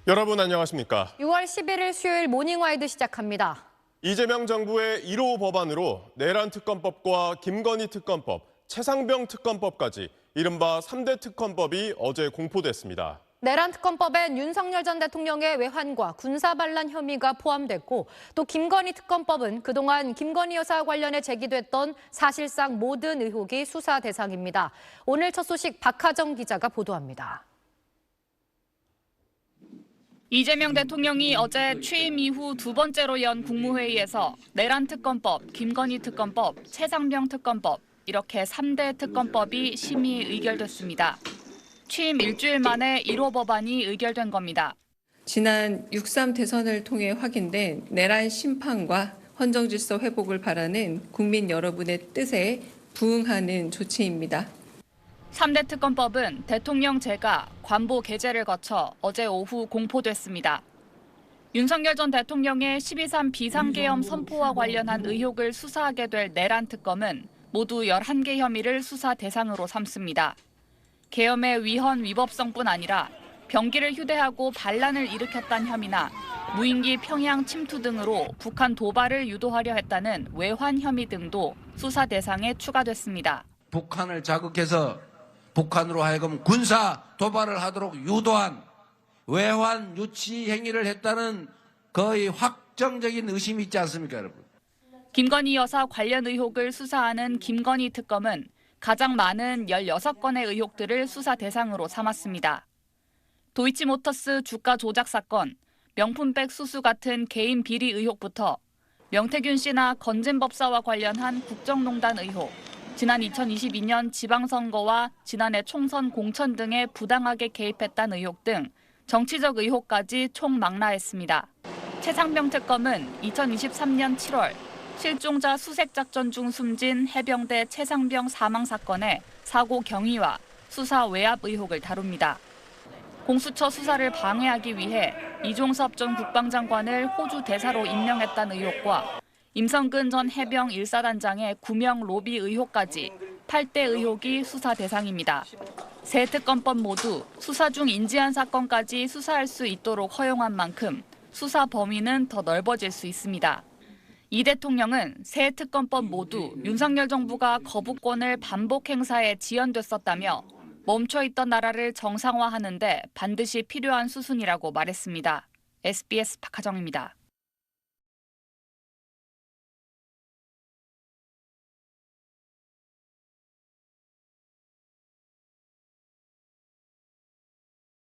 여러분 안녕하십니까? 6월 11일 수요일 모닝와이드 시작합니다. 이재명 정부의 1호 법안으로 내란 특검법과 김건희 특검법, 최상병 특검법까지 이른바 3대 특검법이 어제 공포됐습니다. 내란 특검법엔 윤석열 전 대통령의 외환과 군사 반란 혐의가 포함됐고 또 김건희 특검법은 그동안 김건희 여사 관련해 제기됐던 사실상 모든 의혹이 수사 대상입니다. 오늘 첫 소식 박하정 기자가 보도합니다. 이재명 대통령이 어제 취임 이후 두 번째로 연 국무회의에서 내란 특검법, 김건희 특검법, 최상병 특검법 이렇게 3대 특검법이 심의 의결됐습니다. 취임 일주일 만에 1호 법안이 의결된 겁니다. 지난 6.3 대선을 통해 확인된 내란 심판과 헌정질서 회복을 바라는 국민 여러분의 뜻에 부응하는 조치입니다. 3대 특검법은 대통령제가 관보 개제를 거쳐 어제 오후 공포됐습니다. 윤석열 전 대통령의 12.3 비상계엄 선포와 관련한 의혹을 수사하게 될 내란 특검은 모두 11개 혐의를 수사 대상으로 삼습니다. 계엄의 위헌 위법성뿐 아니라 병기를 휴대하고 반란을 일으켰다는 혐의나 무인기 평양 침투 등으로 북한 도발을 유도하려 했다는 외환 혐의 등도 수사 대상에 추가됐습니다. 북한을 자극해서 북한으로 하여금 군사 도발을 하도록 유도한 외환 유치 행위를 했다는 거의 확정적인 의심이 있지 않습니까, 여러분? 김건희 여사 관련 의혹을 수사하는 김건희 특검은 가장 많은 16건의 의혹들을 수사 대상으로 삼았습니다. 도이치모터스 주가 조작 사건, 명품백 수수 같은 개인 비리 의혹부터 명태균 씨나 건진 법사와 관련한 국정농단 의혹, 지난 2022년 지방선거와 지난해 총선 공천 등에 부당하게 개입했다는 의혹 등 정치적 의혹까지 총망라했습니다. 최상병 특검은 2023년 7월 실종자 수색작전 중 숨진 해병대 최상병 사망 사건의 사고 경위와 수사 외압 의혹을 다룹니다. 공수처 수사를 방해하기 위해 이종섭 전 국방장관을 호주 대사로 임명했다는 의혹과 임성근 전 해병 1사단장의 구명 로비 의혹까지 8대 의혹이 수사 대상입니다. 세 특검법 모두 수사 중 인지한 사건까지 수사할 수 있도록 허용한 만큼 수사 범위는 더 넓어질 수 있습니다. 이 대통령은 새 특검법 모두 윤석열 정부가 거부권을 반복 행사에 지연됐었다며 멈춰있던 나라를 정상화하는 데 반드시 필요한 수순이라고 말했습니다. SBS 박하정입니다.